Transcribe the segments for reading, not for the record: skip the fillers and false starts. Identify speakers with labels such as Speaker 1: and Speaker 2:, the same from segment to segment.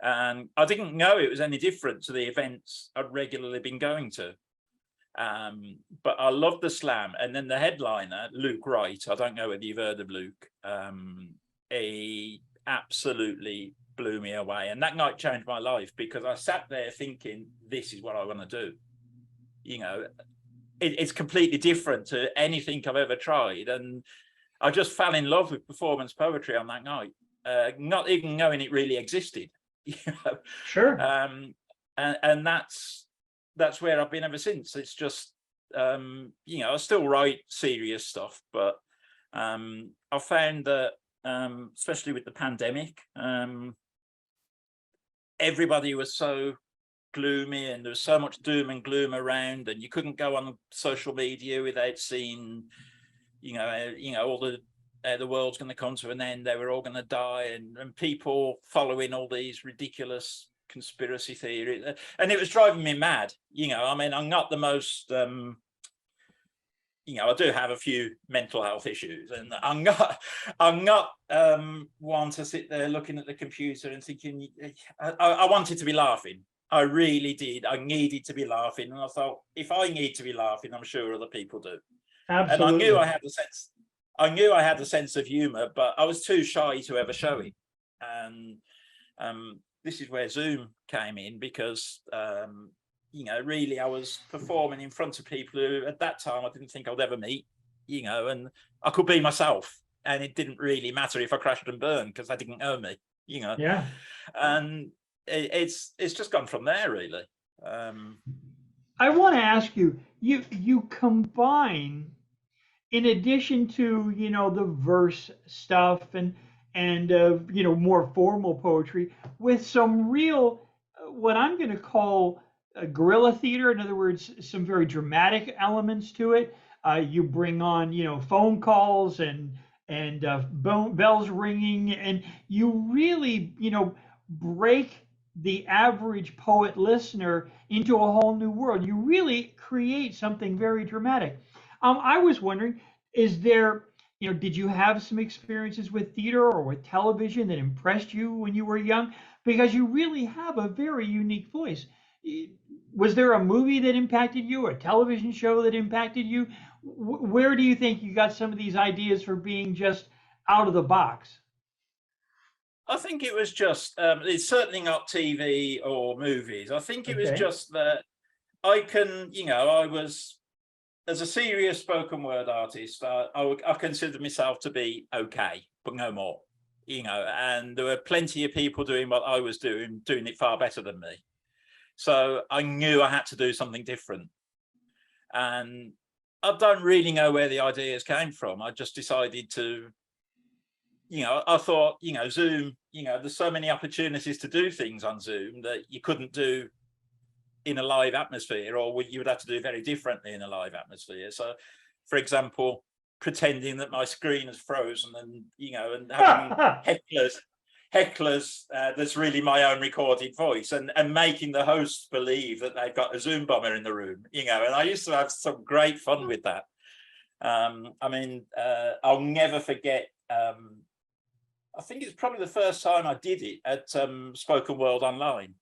Speaker 1: And I didn't know it was any different to the events I'd regularly been going to. But I loved the slam. And then the headliner, Luke Wright, I don't know whether you've heard of Luke, he absolutely blew me away. And that night changed my life, because I sat there thinking, this is what I want to do. You know, it's completely different to anything I've ever tried. And I just fell in love with performance poetry on that night, not even knowing it really existed. You know?
Speaker 2: Sure.
Speaker 1: And that's where I've been ever since. It's just, you know, I still write serious stuff, but I found that, especially with the pandemic, everybody was so gloomy, and there was so much doom and gloom around, and you couldn't go on social media without seeing, you know, all the world's going to come to an end, they were all going to die, and people following all these ridiculous conspiracy theories, and it was driving me mad. You know, I mean, I'm not the most, you know, I do have a few mental health issues, and I'm not one to sit there looking at the computer and thinking. I wanted to be laughing. I really did. I needed to be laughing, and I thought, if I need to be laughing, I'm sure other people do.
Speaker 2: Absolutely.
Speaker 1: And I knew I had the sense. I knew I had a sense of humor, but I was too shy to ever show it. And this is where Zoom came in, because you know, really, I was performing in front of people who at that time I didn't think I'd ever meet, you know, and I could be myself, and it didn't really matter if I crashed and burned, because they didn't know me, you know.
Speaker 2: Yeah.
Speaker 1: And it's just gone from there, really.
Speaker 2: I want to ask you, you combine, in addition to, you know, the verse stuff and you know, more formal poetry, with some real, what I'm going to call guerrilla theater. In other words, some very dramatic elements to it. You bring on, you know, phone calls and bells ringing, and you really, you know, break the average poet listener into a whole new world. You really create something very dramatic. I was wondering, is there, you know, did you have some experiences with theater or with television that impressed you when you were young? Because you really have a very unique voice. Was there a movie that impacted you, a television show that impacted you? Where do you think you got some of these ideas for being just out of the box?
Speaker 1: I think it was just, it's certainly not TV or movies. I think it was
Speaker 2: Okay.
Speaker 1: just that I can, you know, I was, as a serious spoken word artist, I consider myself to be okay, but no more, you know, and there were plenty of people doing what I was doing it far better than me. So I knew I had to do something different. And I don't really know where the ideas came from. I just decided to, you know, I thought, you know, Zoom, you know, there's so many opportunities to do things on Zoom that you couldn't do in a live atmosphere, or you would have to do very differently in a live atmosphere. So, for example, pretending that my screen is frozen, and, you know, and having hecklers that's really my own recorded voice, and making the host believe that they've got a Zoom bomber in the room, you know. And I used to have some great fun with that. I mean, I'll never forget, I think it's probably the first time I did it at Spoken World Online.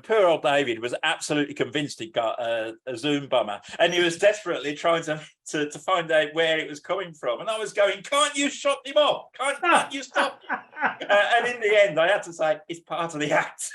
Speaker 1: Poor old David was absolutely convinced he'd got a Zoom bomber, and he was desperately trying to find out where it was coming from. And I was going, "Can't you shut him up? Can't you stop?" And in the end, I had to say, it's part of the act.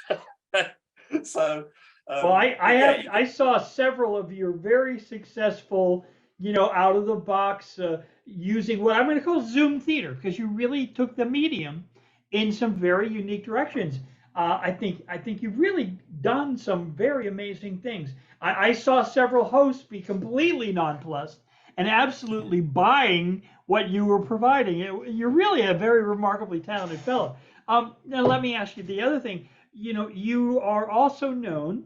Speaker 1: So,
Speaker 2: well, I saw several of your very successful, you know, out of the box, using what I'm going to call Zoom theater, because you really took the medium in some very unique directions. I think you've really done some very amazing things. I saw several hosts be completely nonplussed and absolutely buying what you were providing. You're really a very remarkably talented fellow. Now let me ask you the other thing. You know, you are also known,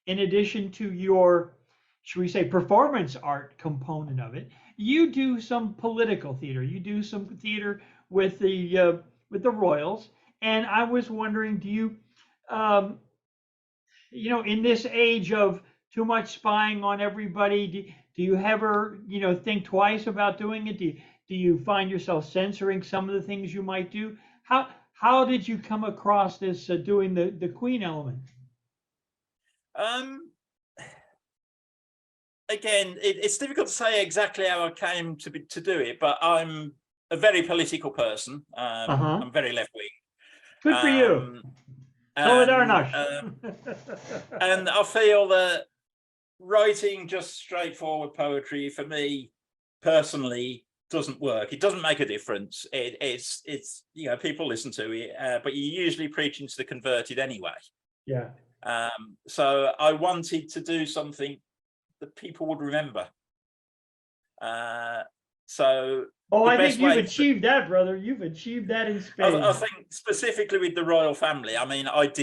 Speaker 2: in addition to your, should we say, performance art component of it, you do some political theater. You do some theater with the Royals. And I was wondering, do you, you know, in this age of too much spying on everybody, do you ever, you know, think twice about doing it? Do you find yourself censoring some of the things you might do? how did you come across this doing the Queen element?
Speaker 1: Um, Again, it's difficult to say exactly how I came to do it, but I'm a very political person.
Speaker 2: Uh-huh.
Speaker 1: I'm very left wing,
Speaker 2: Good for you.
Speaker 1: um, and
Speaker 2: Solidarność.
Speaker 1: and I feel that writing just straightforward poetry for me personally doesn't work. It doesn't make a difference. It's people listen to it, but you're usually preaching to the converted anyway.
Speaker 2: Yeah.
Speaker 1: So I wanted to do something that people would remember. So
Speaker 2: Oh,
Speaker 1: the
Speaker 2: I think
Speaker 1: best
Speaker 2: you've
Speaker 1: way
Speaker 2: achieved that, brother. You've achieved that in
Speaker 1: I
Speaker 2: spades.
Speaker 1: think specifically with the royal family, I mean, I've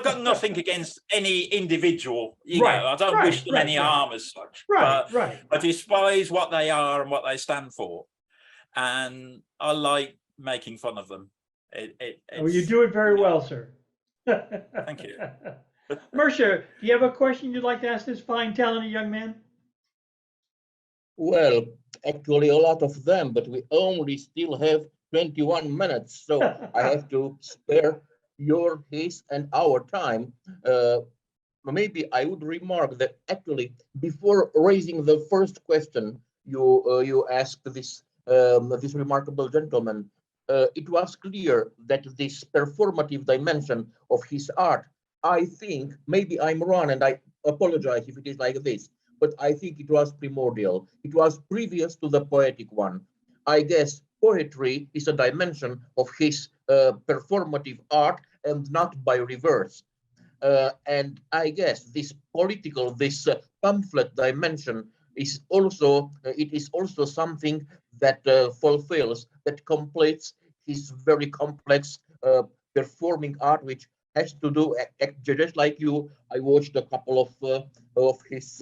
Speaker 1: got nothing against any individual,
Speaker 2: Right,
Speaker 1: I don't
Speaker 2: right,
Speaker 1: wish them
Speaker 2: right,
Speaker 1: any
Speaker 2: right,
Speaker 1: harm as such,
Speaker 2: right,
Speaker 1: but
Speaker 2: right.
Speaker 1: I despise what they are and what they stand for. And I like making fun of them.
Speaker 2: Oh, you
Speaker 1: It's,
Speaker 2: do it very well, sir.
Speaker 1: thank you.
Speaker 2: Mircea, do you have a question you'd like to ask this fine, talented young man?
Speaker 3: Well, actually a lot of them, but we only still have 21 minutes, so I have to spare your, his, and our time. Maybe I would remark that actually before raising the first question you asked this remarkable gentleman, it was clear that this performative dimension of his art, I think, maybe I'm wrong and I apologize if it is like this, but I think it was primordial. It was previous to the poetic one. I guess poetry is a dimension of his performative art and not by reverse. And I guess this political, this pamphlet dimension is also, it is also something that fulfills, that completes his very complex performing art, which has to do, just like you, I watched a couple of his,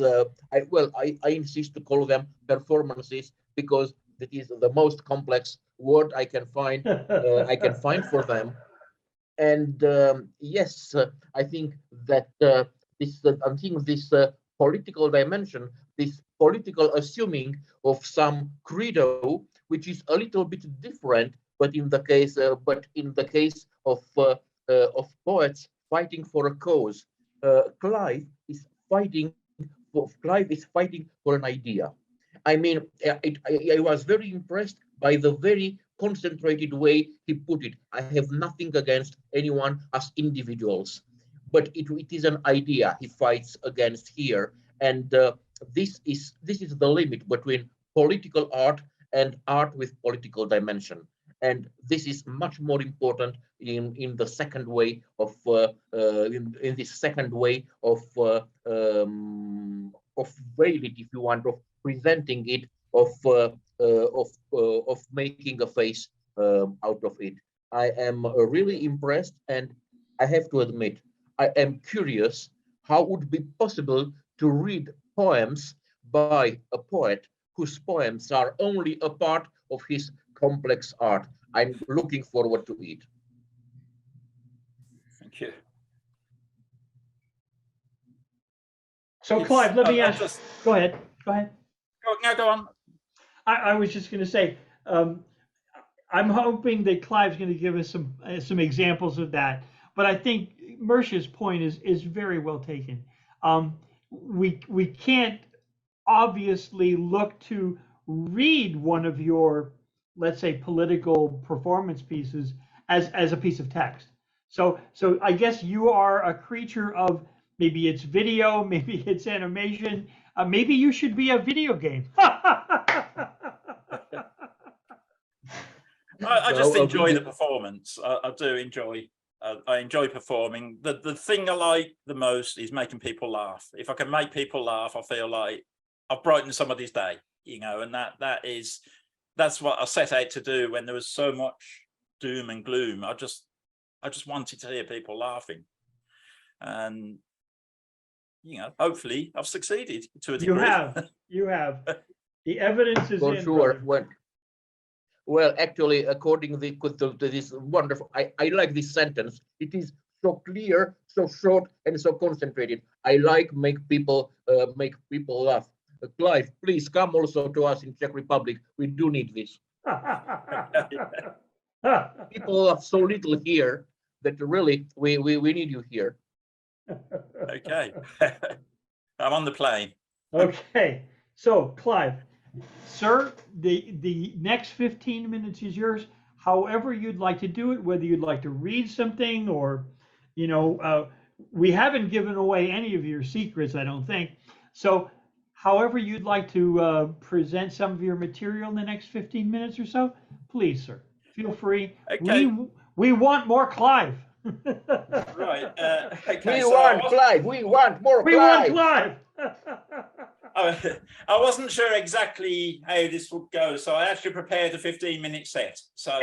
Speaker 3: I insist to call them performances because that is the most complex word I can find for them. And yes, I think that this political dimension, this political assuming of some credo, which is a little bit different, but in the case of poets fighting for a cause, Clive is fighting for an idea. I mean, I was very impressed by the very concentrated way he put it. I have nothing against anyone as individuals, but it is an idea he fights against here, and this is the limit between political art and art with political dimension. And this is much more important in the second way of in this second way of veil it, if you want, of presenting it, of making a face out of it. I am really impressed, and I have to admit, I am curious how it would be possible to read poems by a poet whose poems are only a part of his complex art. I'm looking forward to it.
Speaker 1: Thank you.
Speaker 2: So, Clive, let me ask.
Speaker 1: Just
Speaker 2: Go ahead. Go ahead.
Speaker 1: go on.
Speaker 2: I was just going to say, I'm hoping that Clive's going to give us some examples of that. But I think Mircea's point is very well taken. We can't obviously look to read one of your, let's say, political performance pieces as a piece of text. So I guess you are a creature of, maybe it's video, maybe it's animation, maybe you should be a video game.
Speaker 1: I just enjoy the performance. I do enjoy. I enjoy performing. The thing I like the most is making people laugh. If I can make people laugh, I feel like I've brightened somebody's day. And that's what I set out to do when there was so much doom and gloom. I just wanted to hear people laughing, and hopefully I've succeeded to a degree.
Speaker 2: You have. The evidence is
Speaker 3: For
Speaker 2: in,
Speaker 3: sure.
Speaker 2: brother.
Speaker 3: Well, actually, according to this wonderful, I like this sentence. It is so clear, so short, and so concentrated. I like make people laugh. Clive, please come also to us in Czech Republic. We do need this. People are so little here that really we need you here.
Speaker 1: Okay. I'm on the plane.
Speaker 2: Okay, so Clive, sir, the next 15 minutes is yours. However you'd like to do it, whether you'd like to read something or, we haven't given away any of your secrets, I don't think. So, however you'd like to present some of your material in the next 15 minutes or so, please, sir, feel free.
Speaker 1: Okay.
Speaker 2: We want more Clive.
Speaker 1: Right. Okay.
Speaker 3: We
Speaker 1: So
Speaker 3: want Clive. We want more
Speaker 2: We want
Speaker 3: Clive.
Speaker 2: Clive.
Speaker 1: I wasn't sure exactly how this would go, so I actually prepared a 15-minute set. So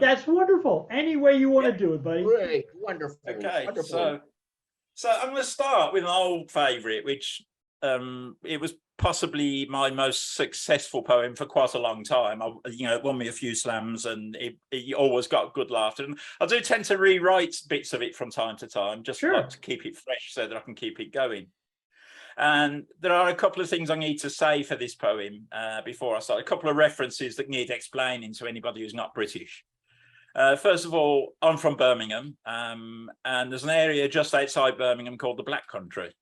Speaker 2: That's wonderful. Any way you want to
Speaker 1: yeah.
Speaker 2: do it, buddy.
Speaker 3: Great, wonderful.
Speaker 1: Okay.
Speaker 3: Wonderful.
Speaker 1: So I'm going to start with an old favourite, which it was possibly my most successful poem for quite a long time. It won me a few slams, and it always got good laughter. And I do tend to rewrite bits of it from time to time, just
Speaker 2: Sure.
Speaker 1: like to keep it fresh so that I can keep it going. And there are a couple of things I need to say for this poem before I start. A couple of references that need explaining to anybody who's not British. First of all, I'm from Birmingham, and there's an area just outside Birmingham called the Black Country.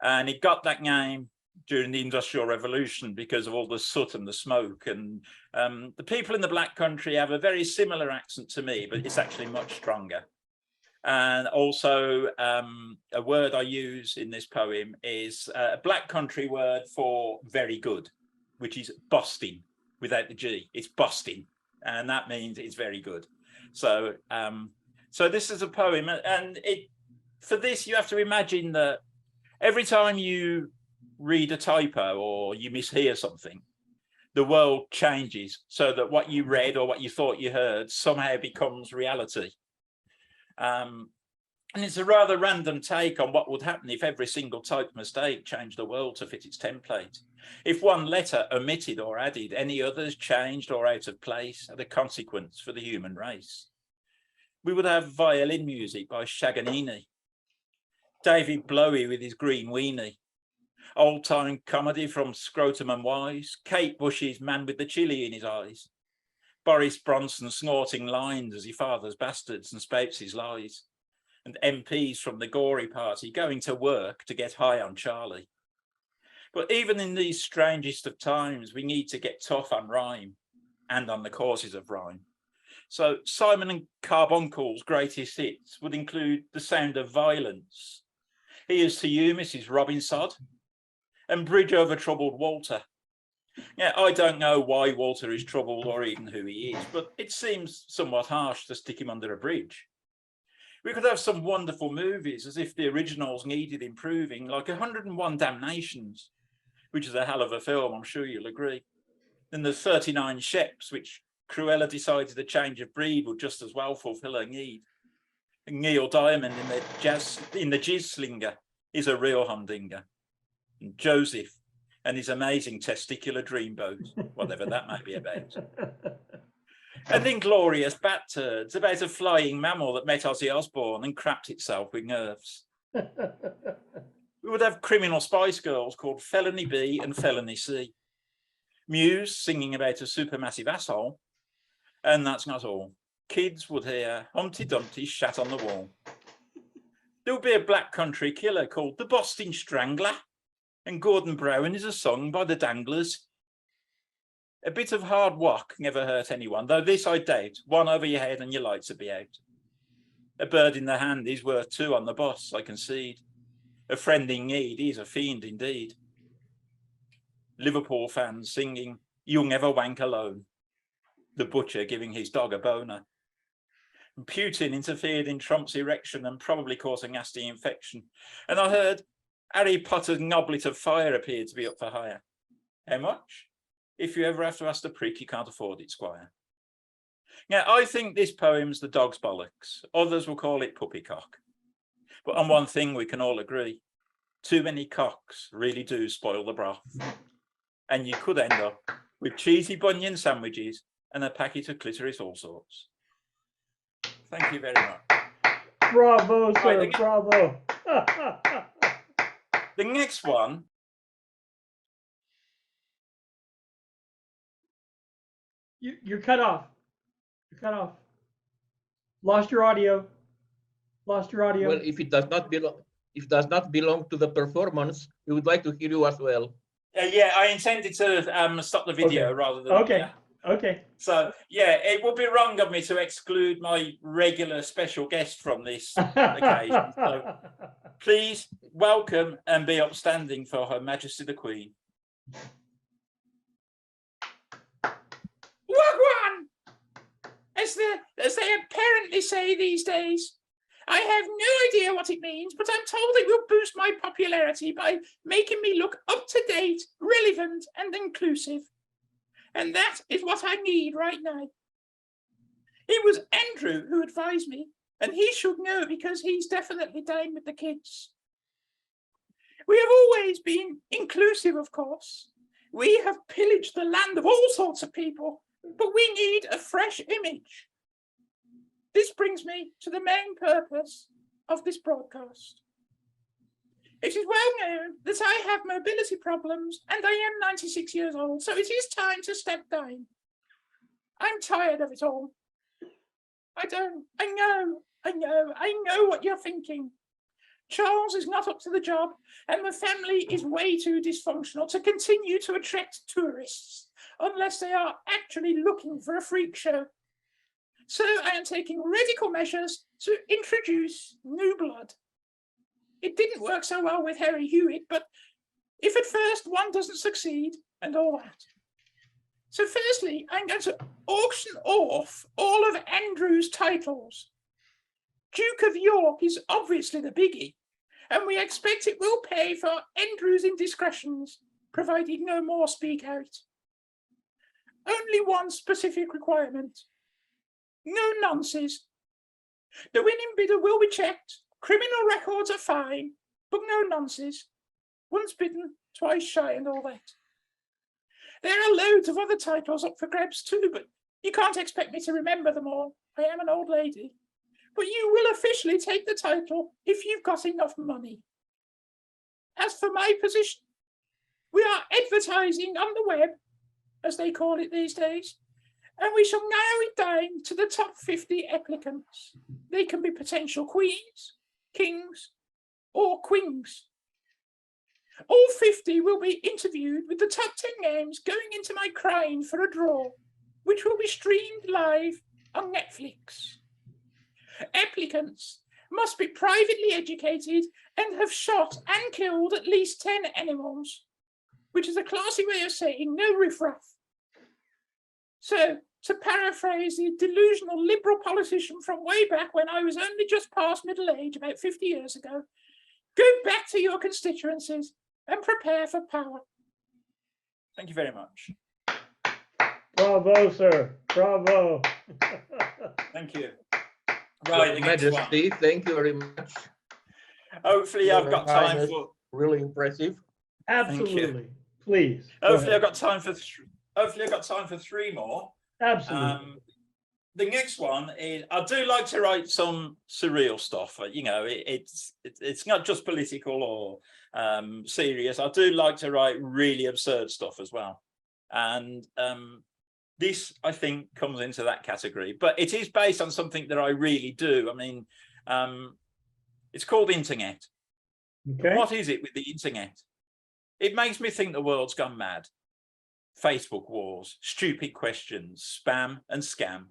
Speaker 1: And it got that name during the Industrial Revolution because of all the soot and the smoke. And the people in the Black Country have a very similar accent to me, but it's actually much stronger. And also a word I use in this poem is a Black Country word for very good, which is busting without the G. It's busting, and that means it's very good. So so this is a poem, and for this you have to imagine that every time you read a typo or you mishear something, the world changes so that what you read or what you thought you heard somehow becomes reality. And it's a rather random take on what would happen if every single type mistake changed the world to fit its template. If one letter omitted or added, any others changed or out of place had a consequence for the human race. We would have violin music by Shaganini, David Blowie with his green weenie, old-time comedy from Scrotum and Wise, Kate Bush's Man with the Chili in his eyes, Boris Bronson snorting lines as he fathers bastards and spouts his lies, and MPs from the Gory Party going to work to get high on Charlie. But even in these strangest of times, we need to get tough on rhyme and on the causes of rhyme. So Simon and Carbuncle's greatest hits would include The Sound of Violence, Here's to You, Mrs. Robinsod, and Bridge Over Troubled Walter. Yeah, I don't know why Walter is troubled or even who he is, but it seems somewhat harsh to stick him under a bridge. We could have some wonderful movies as if the originals needed improving, like 101 Damnations, which is a hell of a film, I'm sure you'll agree. Then there's 39 Sheps, which Cruella decided a change of breed would just as well fulfill her need. And Neil Diamond in the Jizz Slinger is a real humdinger. And Joseph and his amazing testicular dreamboat, whatever that might be about. And Inglorious Bat Turds, about a flying mammal that met Ozzy Osbourne and crapped itself with nerves. We would have criminal Spice Girls called Felony B and Felony C. Muse singing about a supermassive asshole. And that's not all. Kids would hear Humpty Dumpty shat on the wall. There would be a Black Country killer called the Boston Strangler. And Gordon Brown is a song by the Danglers. A bit of hard walk never hurt anyone, though this I doubt. One over your head and your lights will be out. A bird in the hand is worth two on the bus, I concede. A friend in need is a fiend indeed. Liverpool fans singing, You'll Never Wank Alone. The butcher giving his dog a boner. And Putin interfered in Trump's erection and probably caused a nasty infection. And I heard Harry Potter's goblet of fire appeared to be up for hire. How much? If you ever have to ask the prick, you can't afford it, Squire. Now, I think this poem's the dog's bollocks. Others will call it puppycock. But on one thing we can all agree. Too many cocks really do spoil the broth. And you could end up with cheesy bunion sandwiches and a packet of clitoris all sorts. Thank you very much.
Speaker 2: Bravo, sir,
Speaker 1: Right,
Speaker 2: bravo.
Speaker 1: The next one.
Speaker 2: You're cut off. Cut off. Lost your audio. Lost your audio.
Speaker 3: Well, if it does not belong to the performance, we would like to hear you as well.
Speaker 1: Yeah, I intended to stop the video rather than.
Speaker 2: Okay. Okay.
Speaker 1: So yeah, it would be wrong of me to exclude my regular special guest from this occasion. So please welcome and be upstanding for Her Majesty the Queen. Wagwan! As they apparently say these days. I have no idea what it means, but I'm told it will boost my popularity by making me look up to date, relevant, and inclusive. And that is what I need right now. It was Andrew who advised me, and he should know because he's definitely down with the kids. We have always been inclusive, of course. We have pillaged the land of all sorts of people, but we need a fresh image. This brings me to the main purpose of this broadcast. It is well known that I have mobility problems and I am 96 years old, so it is time to step down. I'm tired of it all. I know what you're thinking. Charles is not up to the job and the family is way too dysfunctional to continue to attract tourists unless they are actually looking for a freak show. So I am taking radical measures to introduce new blood. It didn't work so well with Harry Hewitt, but if at first one doesn't succeed and all that. So firstly, I'm going to auction off all of Andrew's titles. Duke of York is obviously the biggie, and we expect it will pay for Andrew's indiscretions, provided no more speak out. Only one specific requirement. No nonsense. The winning bidder will be checked. Criminal records are fine, but no nonsense. Once bidden, twice shy and all that. There are loads of other titles up for grabs too, but you can't expect me to remember them all. I am an old lady. But you will officially take the title if you've got enough money. As for my position, we are advertising on the web, as they call it these days, and we shall narrow it down to the top 50 applicants. They can be potential queens, kings, or queens. All 50 will be interviewed with the top 10 names going into my crown for a draw, which will be streamed live on Netflix. Applicants must be privately educated and have shot and killed at least 10 animals, which is a classy way of saying no riffraff. So, to paraphrase the delusional liberal politician from way back when I was only just past middle age, about 50 years ago, go back to your constituencies and prepare for power. Thank you very much.
Speaker 2: Bravo, sir. Bravo.
Speaker 1: Thank you. Right,
Speaker 3: Majesty, thank you very much.
Speaker 1: Hopefully I've got time for...
Speaker 3: Really impressive.
Speaker 2: Absolutely. Please.
Speaker 1: Hopefully I've got time for... Hopefully I've got time for 3 more.
Speaker 2: Absolutely.
Speaker 1: The next one is, I do like to write some surreal stuff. You know, it's not just political or serious. I do like to write really absurd stuff as well. And this, I think, comes into that category. But it is based on something that I really do. I mean, it's called internet.
Speaker 2: Okay.
Speaker 1: What is it with the internet? It makes me think the world's gone mad. Facebook wars, stupid questions, spam and scam.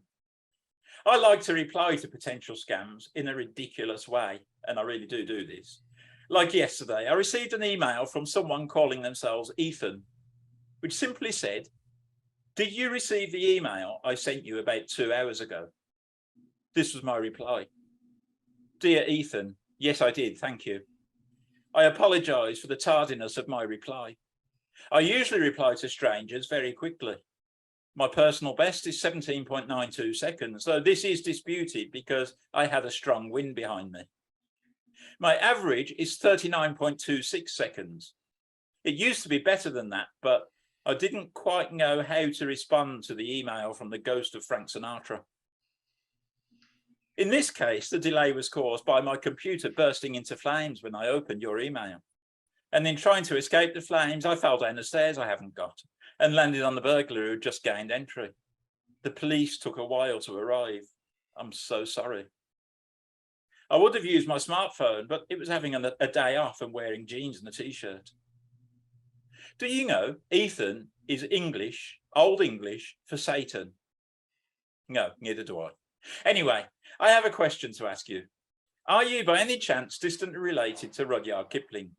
Speaker 1: I like to reply to potential scams in a ridiculous way, and I really do this. Like yesterday, I received an email from someone calling themselves Ethan, which simply said, "Did you receive the email I sent you about 2 hours ago?" This was my reply. "Dear Ethan, yes, I did, thank you. I apologise for the tardiness of my reply. I usually reply to strangers very quickly. My personal best is 17.92 seconds, though this is disputed because I had a strong wind behind me. My average is 39.26 seconds. It used to be better than that, but I didn't quite know how to respond to the email from the ghost of Frank Sinatra. In this case, the delay was caused by my computer bursting into flames when I opened your email. And in trying to escape the flames, I fell down the stairs I haven't got and landed on the burglar who just gained entry. The police took a while to arrive. I'm so sorry. I would have used my smartphone, but it was having a day off and wearing jeans and a t-shirt. Do you know Ethan is English, Old English for Satan? No, neither do I. Anyway, I have a question to ask you. Are you by any chance distantly related to Rudyard Kipling?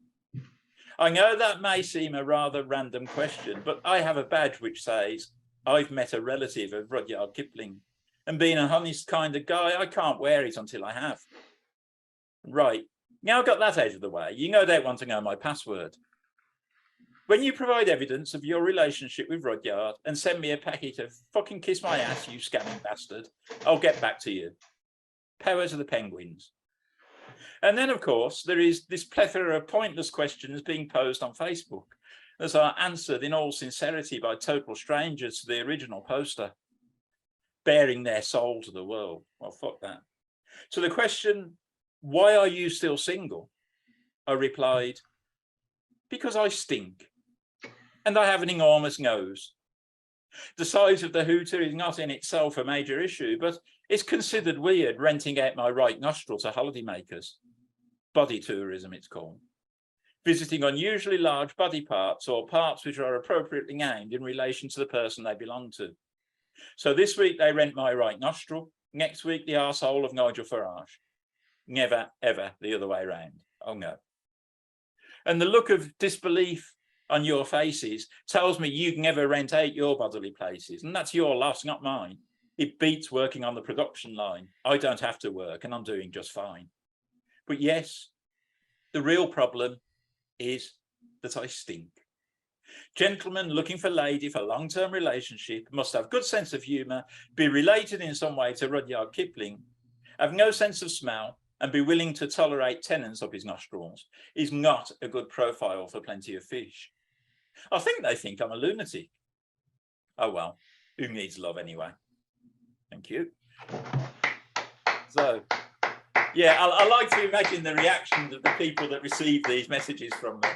Speaker 1: I know that may seem a rather random question, but I have a badge which says I've met a relative of Rudyard Kipling, and being a honest kind of guy, I can't wear it until I have. Right, now I've got that out of the way, you no doubt want to know my password. When you provide evidence of your relationship with Rudyard and send me a packet of fucking kiss my ass, you scamming bastard, I'll get back to you. Power to the penguins. And then, of course, there is this plethora of pointless questions being posed on Facebook that are answered in all sincerity by total strangers to the original poster, bearing their soul to the world. Well, fuck that. To the question, why are you still single? I replied, because I stink and I have an enormous nose. The size of the hooter is not in itself a major issue, but it's considered weird renting out my right nostril to holidaymakers. Body tourism, it's called. Visiting unusually large body parts or parts which are appropriately named in relation to the person they belong to. So this week they rent my right nostril, next week the arsehole of Nigel Farage. Never, ever the other way around. Oh no. And the look of disbelief on your faces tells me you never rent out your bodily places, and that's your loss, not mine. It beats working on the production line. I don't have to work and I'm doing just fine. But yes, the real problem is that I stink. Gentlemen looking for lady for long-term relationship must have good sense of humour, be related in some way to Rudyard Kipling, have no sense of smell, and be willing to tolerate tenants up his nostrils is not a good profile for Plenty of Fish. I think they think I'm a lunatic. Oh well, who needs love anyway? Thank you. So, yeah, I like to imagine the reactions of the people that receive these messages from me.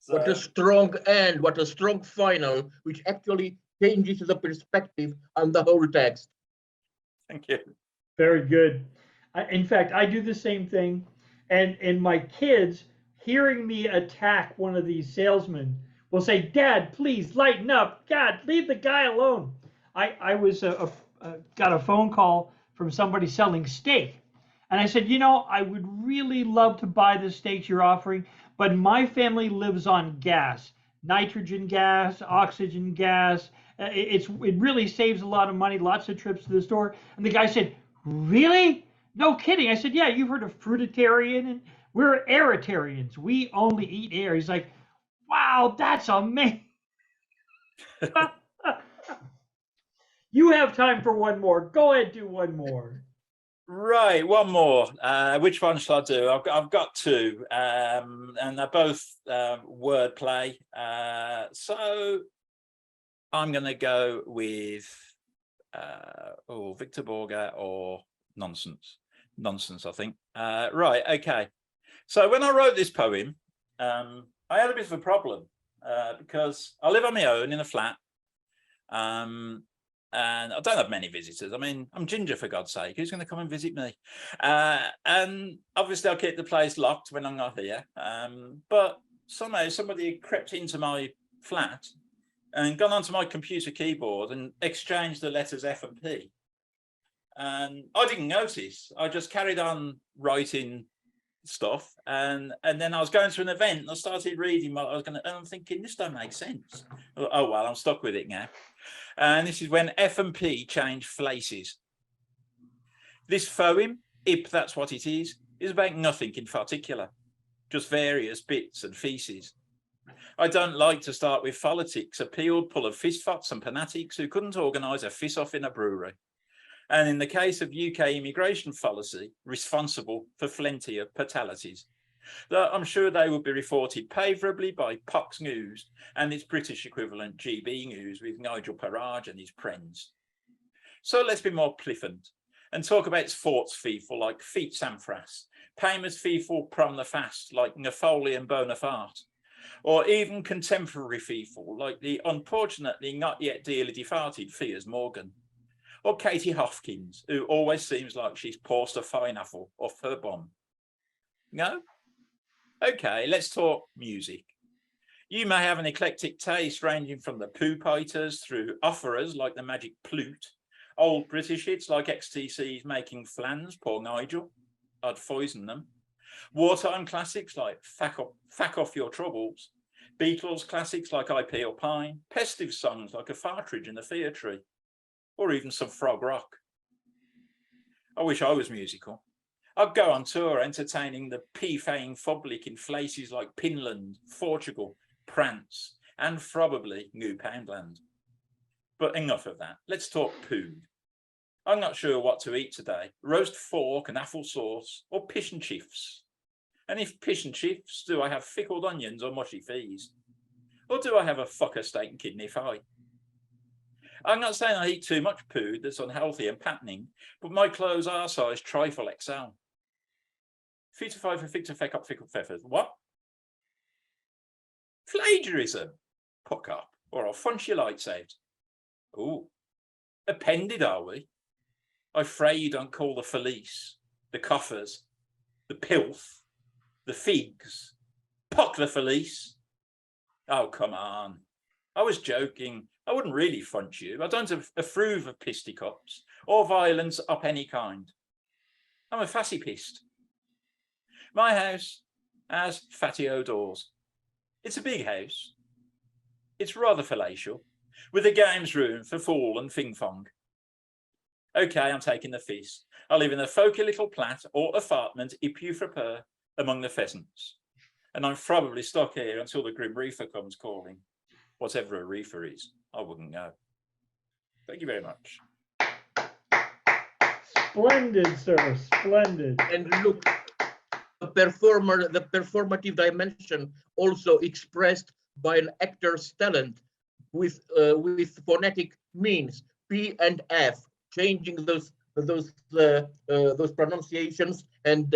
Speaker 1: So,
Speaker 3: what a strong end, what a strong final, which actually changes the perspective on the whole text.
Speaker 1: Thank you.
Speaker 2: Very good. In fact, I do the same thing. And my kids, hearing me attack one of these salesmen, will say, Dad, please lighten up. God, leave the guy alone. I was got a phone call from somebody selling steak. And I said, you know, I would really love to buy the steaks you're offering, but my family lives on gas, nitrogen gas, oxygen gas. It really saves a lot of money, lots of trips to the store. And the guy said, really? No kidding. I said, yeah, you've heard of fruitarian, and we're aeritarians. We only eat air. He's like, wow, that's amazing. You have time for one more. Go ahead, do one more.
Speaker 1: Right, one more. Which one shall I do? I've got two, and they're both wordplay. So I'm going to go with Victor Borger or nonsense. Nonsense, I think. Right, okay. So when I wrote this poem, I had a bit of a problem because I live on my own in a flat. And I don't have many visitors. I mean, I'm Ginger, for God's sake. Who's going to come and visit me? And obviously, I'll keep the place locked when I'm not here. But somehow somebody crept into my flat and gone onto my computer keyboard and exchanged the letters F and P. And I didn't notice. I just carried on writing stuff. And then I was going to an event and I started reading what I was going to, and I'm thinking, this don't make sense. Oh, well, I'm stuck with it now. And this is when F and P change places. This poem, if that's what it is about nothing in particular, just various bits and feces. I don't like to start with politics, a peeled pull of fistfots and fanatics who couldn't organise a fiss-off in a brewery. And in the case of UK immigration policy, responsible for plenty of fatalities. Though I'm sure they would be reported favourably by Fox News and its British equivalent GB News with Nigel Farage and his friends. So let's be more pliffant and talk about sports feeful like Feet Sampras, famous feeful prom the fast like Napoleon Bonaparte, or even contemporary feeful like the unfortunately not yet dearly departed Fiers Morgan, or Katie Hoskins, who always seems like she's paused a pineapple off her bomb. No? Okay, let's talk music. You may have an eclectic taste ranging from the poo-piters through offerers like the Magic Plute, old British hits like XTC's Making Flans, poor Nigel, I'd poison them, wartime classics like Fack Off Your Troubles, Beatles classics like I Peel Pine, festive songs like A Partridge in the Fir Tree, or even some frog rock. I wish I was musical. I'd go on tour entertaining the pea-fang public in places like Pinland, Portugal, France, and probably New Poundland. But enough of that. Let's talk food. I'm not sure what to eat today. Roast fork and apple sauce, or fish and chips. And if fish and chips, do I have pickled onions or mushy peas? Or do I have a fucker steak and kidney pie? I'm not saying I eat too much food that's unhealthy and patterning, but my clothes are size trifle XL. 55 for Victor Feck up Fickle Pfeffers. What? Plagiarism. Puck up, or I'll funch your lights out. Oh, appended are we? I pray you don't call the Felice, the coffers, the pilth, the figs. Puck the Felice. Oh, come on. I was joking. I wouldn't really funch you. I don't approve of fisticuffs or violence up any kind. I'm a pacifist. My house has patio doors. It's a big house. It's rather palatial, with a games room for fool and fing-fong. Okay, I'm taking the feast. I live in a folky little plat or apartment, if you prefer, among the pheasants. And I'm probably stuck here until the Grim Reaper comes calling. Whatever a reefer is, I wouldn't know. Thank you very much.
Speaker 2: Splendid, sir. Splendid.
Speaker 3: And look, the performative dimension also expressed by an actor's talent with phonetic means, P and F, changing those pronunciations and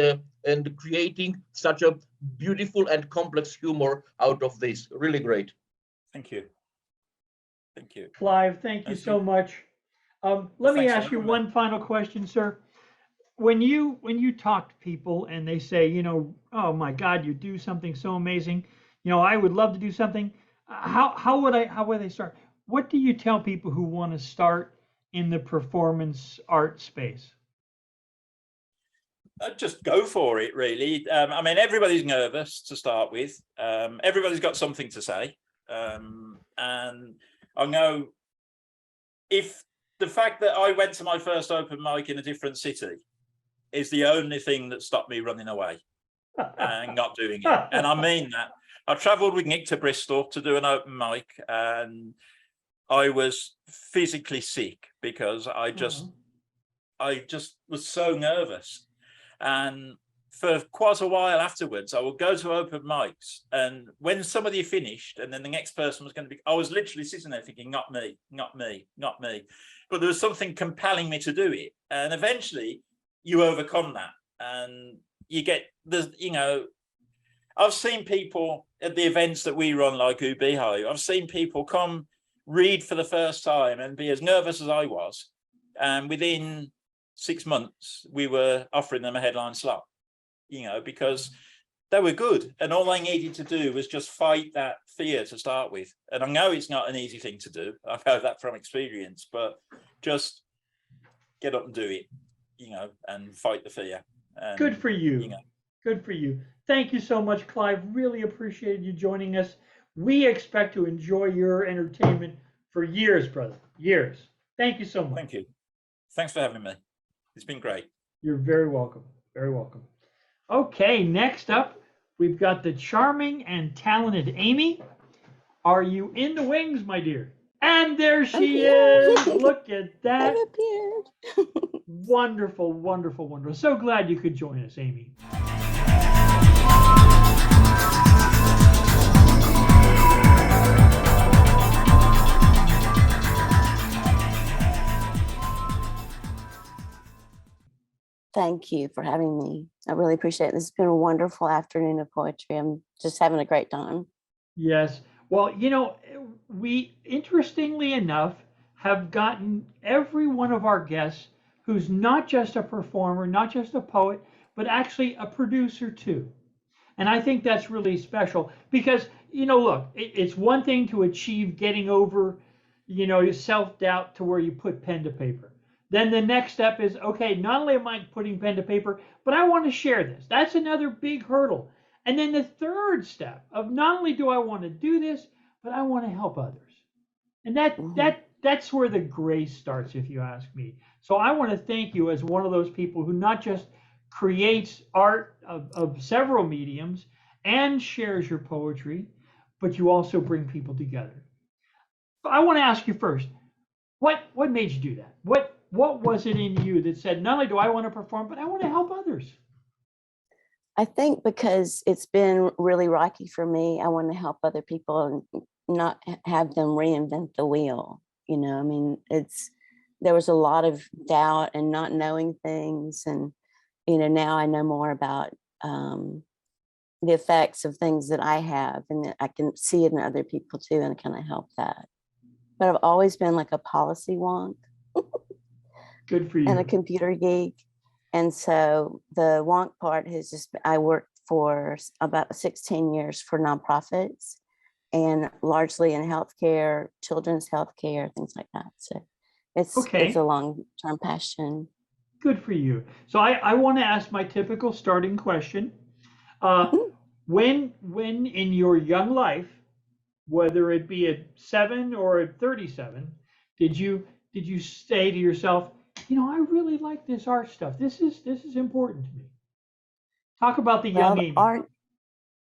Speaker 3: creating such a beautiful and complex humor out of this. Really great.
Speaker 1: Thank you. Thank you.
Speaker 2: Clive, thank you so much. Let me ask you one final question, sir. When you talk to people and they say, you know, oh my God, you do something so amazing, you know, I would love to do something. How would they start? What do you tell people who want to start in the performance art space?
Speaker 1: Just go for it, really. I mean, everybody's nervous to start with. Everybody's got something to say. And I know if the fact that I went to my first open mic in a different city is the only thing that stopped me running away and not doing it. And I mean that. I travelled with Nick to Bristol to do an open mic, and I was physically sick because I just was so nervous. And for quite a while afterwards, I would go to open mics, and when somebody finished and then the next person was going to be, I was literally sitting there thinking, not me, not me, not me. But there was something compelling me to do it. And eventually you overcome that and you get the, you know, I've seen people at the events that we run, like Ubiho, I've seen people come read for the first time and be as nervous as I was. And within 6 months, we were offering them a headline slot, you know, because they were good. And all I needed to do was just fight that fear to start with. And I know it's not an easy thing to do. I know that from experience, but just get up and do it, you know, and fight the fear. And,
Speaker 2: good for you.
Speaker 1: You know.
Speaker 2: Good for you. Thank you so much, Clive. Really appreciated you joining us. We expect to enjoy your entertainment for years, brother. Years. Thank you so much.
Speaker 1: Thank you. Thanks for having me. It's been great.
Speaker 2: You're very welcome. Very welcome. Okay, next up, we've got the charming and talented Amy. Are you in the wings, my dear? And there she is. Look at that.
Speaker 4: I've appeared.
Speaker 2: Wonderful, wonderful, wonderful. So glad you could join us, Amy.
Speaker 4: Thank you for having me. I really appreciate it. This has been a wonderful afternoon of poetry. I'm just having a great time.
Speaker 2: Yes. Well, we interestingly enough have gotten every one of our guests who's not just a performer, not just a poet, but actually a producer too. And I think that's really special because, look, it's one thing to achieve getting over, your self-doubt to where you put pen to paper. Then the next step is, okay, not only am I putting pen to paper, but I want to share this. That's another big hurdle. And then the third step of not only do I want to do this, but I want to help others. And
Speaker 4: Mhm.
Speaker 2: that's where the grace starts, if you ask me. So I want to thank you as one of those people who not just creates art of several mediums and shares your poetry, but you also bring people together. But I want to ask you first, what made you do that? What was it in you that said, not only do I want to perform, but I want to help others?
Speaker 4: I think because it's been really rocky for me, I want to help other people and not have them reinvent the wheel. I mean, there was a lot of doubt and not knowing things. And, now I know more about the effects of things that I have, and that I can see it in other people too, and kind of help that. But I've always been like a policy wonk
Speaker 2: Good for
Speaker 4: and a
Speaker 2: you.
Speaker 4: computer geek. And so the wonk part has I worked for about 16 years for nonprofits and largely in healthcare, children's healthcare, things like that. So it's a
Speaker 2: Okay,
Speaker 4: long-term passion.
Speaker 2: good for you. So I want to ask my typical starting question. Uh, when in your young life, whether it be at 7 or at 37, did you say to yourself, I really like this art stuff. This is important to me. Talk about the
Speaker 4: Well,
Speaker 2: young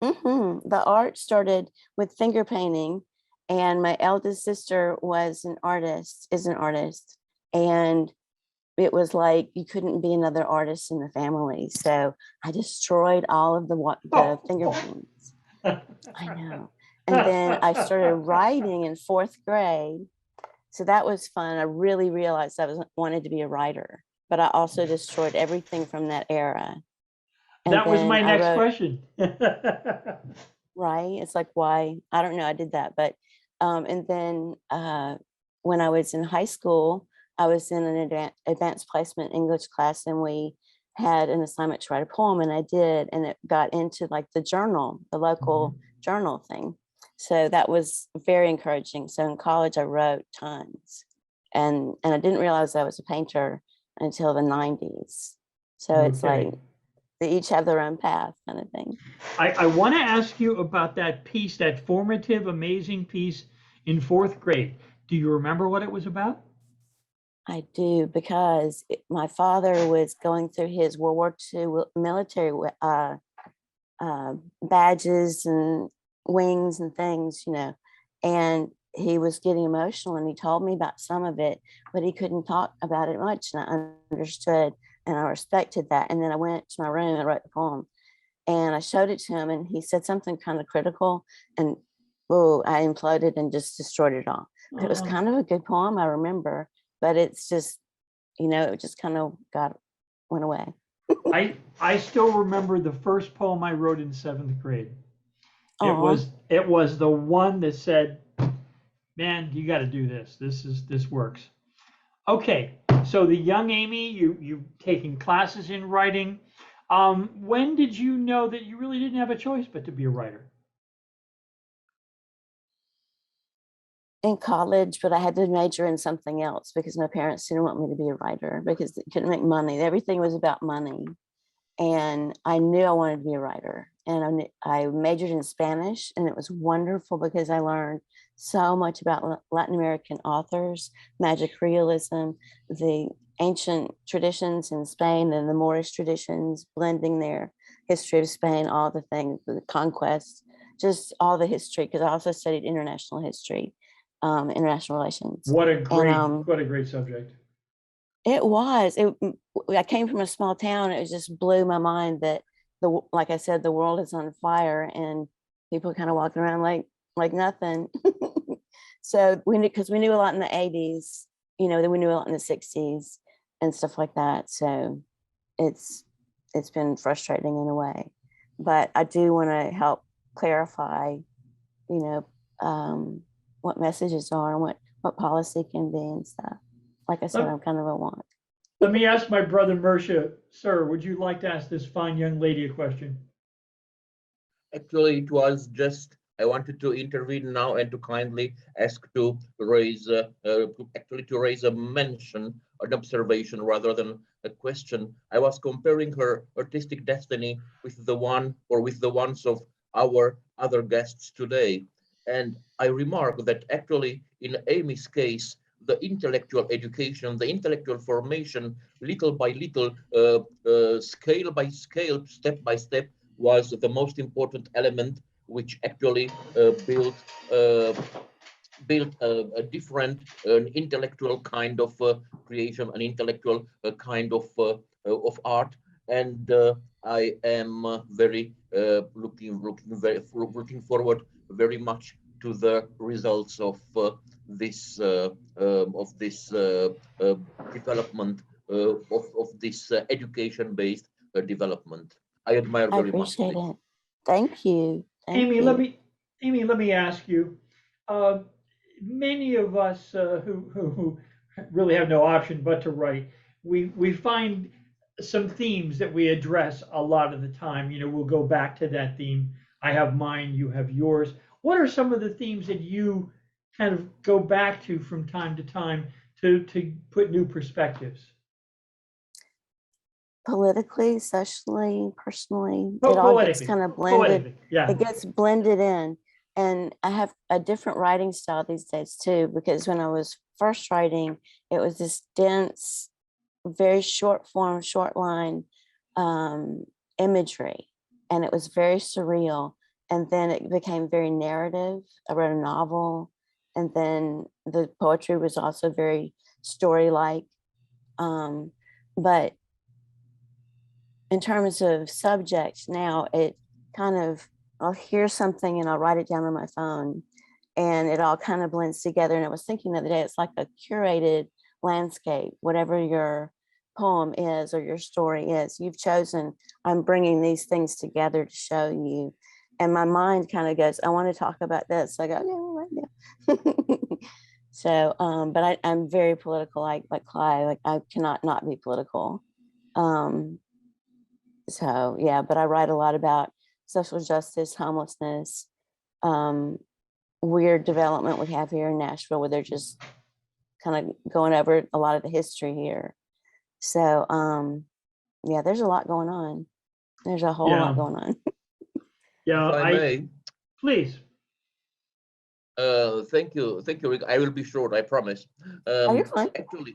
Speaker 2: Amy.
Speaker 4: the art started with finger painting, and my eldest sister is an artist, and it was like you couldn't be another artist in the family. So I destroyed all of the finger paints. I know. And then I started writing in 4th grade. So that was fun. I really realized wanted to be a writer, but I also destroyed everything from that era. And
Speaker 2: That was
Speaker 4: then
Speaker 2: my
Speaker 4: I
Speaker 2: next
Speaker 4: wrote,
Speaker 2: question.
Speaker 4: right? It's like, why? I don't know. I did that. But, and then when I was in high school, I was in an advanced placement English class, and we had an assignment to write a poem, and I did, and it got into like the journal, the local journal thing. So that was very encouraging. So in college, I wrote tons, and I didn't realize I was a painter until the 90s. So it's like
Speaker 2: Okay.
Speaker 4: they each have their own path, kind of thing.
Speaker 2: I want to ask you about that piece, that formative, amazing piece in 4th grade. Do you remember what it was about?
Speaker 4: I do, because my father was going through his World War II military badges and wings and things, and he was getting emotional, and he told me about some of it, but he couldn't talk about it much. And I understood and I respected that. And then I went to my room and wrote the poem, and I showed it to him, and he said something kind of critical, and oh, I imploded and just destroyed it all. But it was
Speaker 2: Uh,
Speaker 4: kind of a good poem, I remember, but it's just, it just kind of went away.
Speaker 2: I still remember the first poem I wrote in 7th grade. It
Speaker 4: Oh,
Speaker 2: was it was the one that said, "Man, you got to do this. This works." Okay, so the young Amy, you've taken classes in writing. When did you know that you really didn't have a choice but to be a writer?
Speaker 4: in college, but I had to major in something else because my parents didn't want me to be a writer because they couldn't make money. Everything was about money. And I knew I wanted to be a writer. And I majored in Spanish, and it was wonderful because I learned so much about Latin American authors, magic realism, the ancient traditions in Spain and the Moorish traditions, blending their history of Spain, all the things, the conquests, just all the history, because I also studied international history, international relations.
Speaker 2: What a
Speaker 4: And
Speaker 2: great subject.
Speaker 4: it was. I came from a small town. It just blew my mind that like I said, the world is on fire and people kind of walking around like nothing. So we knew, because we knew a lot in the 80s, that we knew a lot in the 60s and stuff like that. So it's been frustrating in a way, but I do want to help clarify you know, what messages are and what policy can be and stuff. Like I said, I'm kind of a wonk.
Speaker 2: Let me ask my brother Mircea, sir, would you like to ask this fine young lady a question?
Speaker 3: Actually, it was just I wanted to intervene now and to kindly ask to raise to raise a mention, an observation rather than a question. I was comparing her artistic destiny with the one or with the ones of our other guests today, and I remarked that actually in Amy's case, the intellectual education, the intellectual formation, little by little, scale by scale, step by step, was the most important element which actually built a different, an intellectual kind of creation, an intellectual kind of art. And I am very looking forward very much to the results of this development of this education-based development. I admire
Speaker 4: I
Speaker 3: very much
Speaker 4: appreciate
Speaker 3: this.
Speaker 4: it. Thank you. Thank
Speaker 2: Amy,
Speaker 4: you.
Speaker 2: let me ask you. Many of us who really have no option but to write, we find some themes that we address a lot of the time. You know, we'll go back to that theme. I have mine, you have yours. What are some of the themes that you kind of go back to from time to time to put new perspectives?
Speaker 4: Politically, socially, personally, it all gets
Speaker 2: Poetically,
Speaker 4: kind of blended.
Speaker 2: poetically, yeah.
Speaker 4: It gets blended in. And I have a different writing style these days too, because when I was first writing, it was this dense, very short form, short line imagery, and it was very surreal. And then it became very narrative. I wrote a novel, and then the poetry was also very story-like. But in terms of subject now, it kind of, I'll hear something and I'll write it down on my phone, and it all kind of blends together. And I was thinking the other day, it's like a curated landscape. Whatever your poem is or your story is, you've chosen, I'm bringing these things together to show you. And my mind kind of goes, I want to talk about this. So I go, yeah, right now. So, but I'm very political, like Clive. Like I cannot not be political. So yeah, but I write a lot about social justice, homelessness, weird development we have here in Nashville, where they're just kind of going over a lot of the history here. So yeah, there's a lot going on. There's a whole lot going on.
Speaker 2: Yeah,
Speaker 3: If I may,
Speaker 2: please.
Speaker 3: thank you, Rick. I will be short, I promise.
Speaker 4: Oh, you're fine.
Speaker 3: Actually,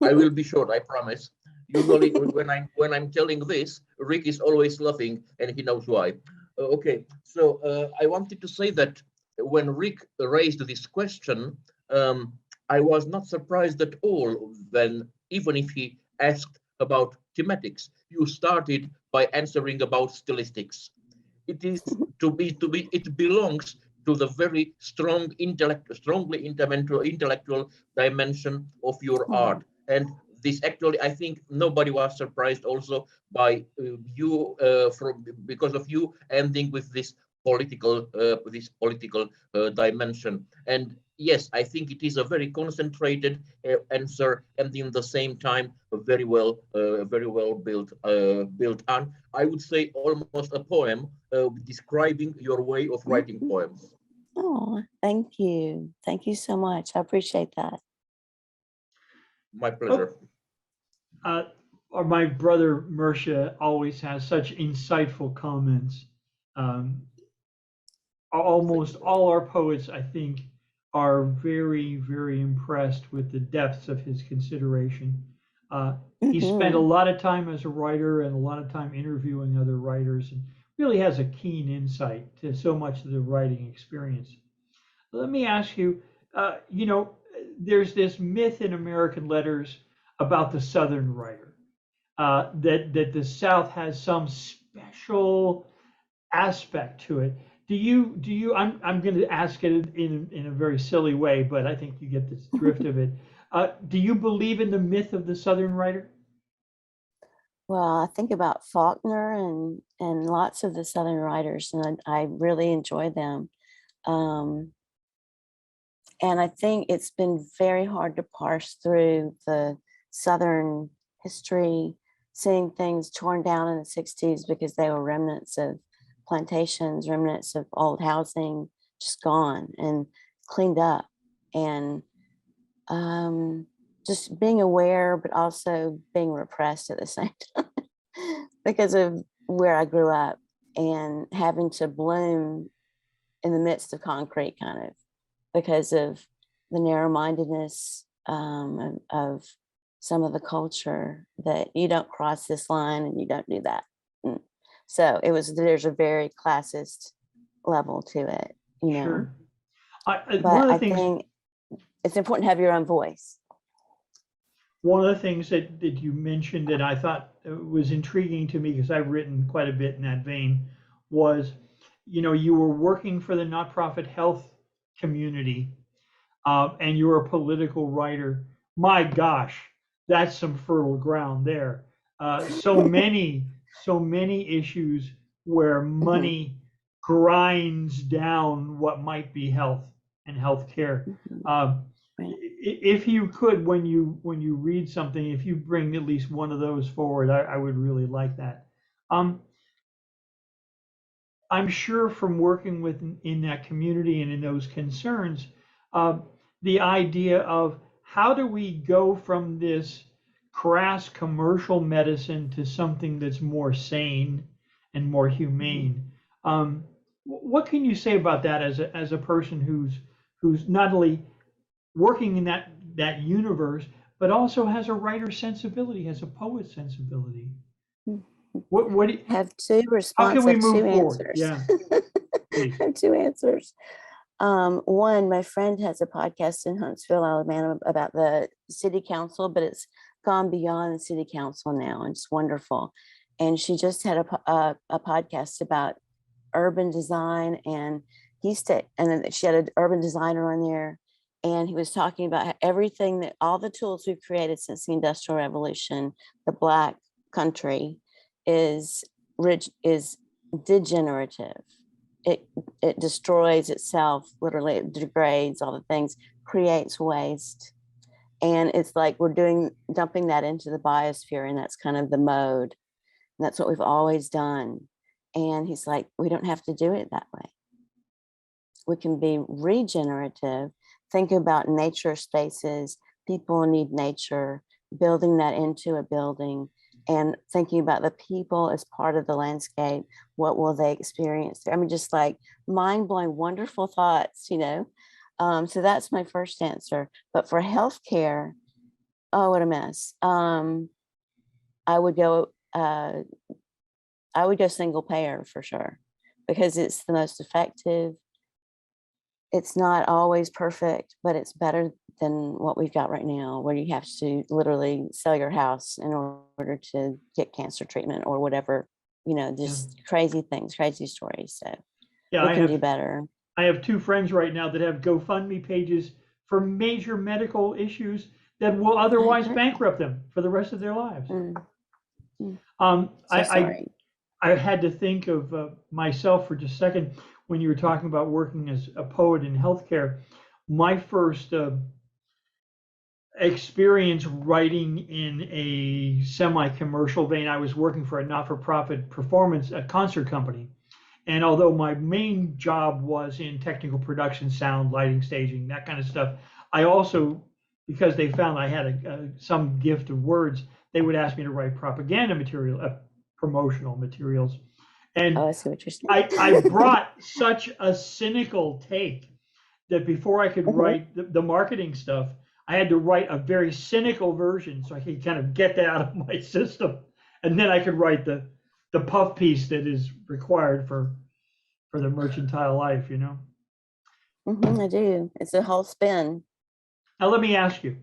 Speaker 3: I will be short, I promise. Usually, when I'm telling this, Rick is always laughing, and he knows why. Okay, so I wanted to say that when Rick raised this question, I was not surprised at all. Then, even if he asked about thematics, you started by answering about stylistics. It is it belongs to the very strongly intellectual dimension of your art. And this actually, I think nobody was surprised also by you because of you ending with this political dimension. And yes, I think it is a very concentrated answer, and in the same time very well built on. I would say almost a poem describing your way of writing poems.
Speaker 4: Oh, thank you. Thank you so much. I appreciate that.
Speaker 3: My pleasure.
Speaker 2: Or my brother Mircea always has such insightful comments. Almost all our poets, I think, are very, very impressed with the depths of his consideration. He spent a lot of time as a writer and a lot of time interviewing other writers, and really has a keen insight to so much of the writing experience. Let me ask you, you know, there's this myth in American letters about the Southern writer, that the South has some special aspect to it. Do you, I'm going to ask it in a very silly way, but I think you get the drift of it. Do you believe in the myth of the Southern writer?
Speaker 4: Well, I think about Faulkner and lots of the Southern writers, and I really enjoy them. And I think it's been very hard to parse through the Southern history, seeing things torn down in the 60s because they were remnants of plantations, remnants of old housing, just gone and cleaned up. And just being aware, but also being repressed at the same time because of where I grew up and having to bloom in the midst of concrete, kind of because of the narrow-mindedness of some of the culture, that you don't cross this line and you don't do that. So there's a very classist level to it, you know.
Speaker 2: Sure.
Speaker 4: But
Speaker 2: One of the
Speaker 4: I
Speaker 2: things,
Speaker 4: think it's important to have your own voice.
Speaker 2: one of the things that you mentioned that I thought was intriguing to me, because I've written quite a bit in that vein, was, you know, you were working for the nonprofit health community, and you're a political writer. My gosh, that's some fertile ground there. So many issues where money grinds down what might be health and healthcare. If you could, when you read something, if you bring at least one of those forward, I would really like that. I'm sure from working in that community and in those concerns, the idea of how do we go from this crass commercial medicine to something that's more sane and more humane. What can you say about that as a person who's not only working in that universe, but also has a writer's sensibility, has a poet's sensibility? What do you,
Speaker 4: Have two
Speaker 2: how can
Speaker 4: responses,
Speaker 2: we
Speaker 4: have
Speaker 2: move
Speaker 4: two
Speaker 2: forward?
Speaker 4: answers.
Speaker 2: Yeah,
Speaker 4: I have two answers. One, my friend has a podcast in Huntsville, Alabama about the city council, but it's gone beyond the city council now. And it's wonderful. And she just had a podcast about urban design, and then she had an urban designer on there, and he was talking about everything that all the tools we've created since the Industrial Revolution, the Black country, is degenerative. It destroys itself, literally. It degrades all the things, creates waste, and it's like we're dumping that into the biosphere, and that's kind of the mode, and that's what we've always done. And he's like, we don't have to do it that way. We can be regenerative, think about nature spaces. People need nature, building that into a building, and thinking about the people as part of the landscape. What will they experience there? I mean, just like mind-blowing, wonderful thoughts, you know? So that's my first answer. But for healthcare, oh, what a mess. I would go single payer for sure, because it's the most effective. It's not always perfect, but it's better than what we've got right now, where you have to literally sell your house in order to get cancer treatment or whatever, you know, just crazy things, crazy stories. So
Speaker 2: yeah,
Speaker 4: we can do better.
Speaker 2: I have two friends right now that have GoFundMe pages for major medical issues that will otherwise bankrupt them for the rest of their lives. I had to think of myself for just a second when you were talking about working as a poet in healthcare. My first experience writing in a semi-commercial vein, I was working for a not-for-profit performance, a concert company. And although my main job was in technical production, sound, lighting, staging, that kind of stuff, I also, because they found I had some gift of words, they would ask me to write propaganda material, promotional materials. And
Speaker 4: I see what you're saying.
Speaker 2: I brought such a cynical take that before I could write the marketing stuff, I had to write a very cynical version so I could kind of get that out of my system. And then I could write the puff piece that is required for the mercantile life, you know?
Speaker 4: I do. It's a whole spin.
Speaker 2: Now, let me ask you,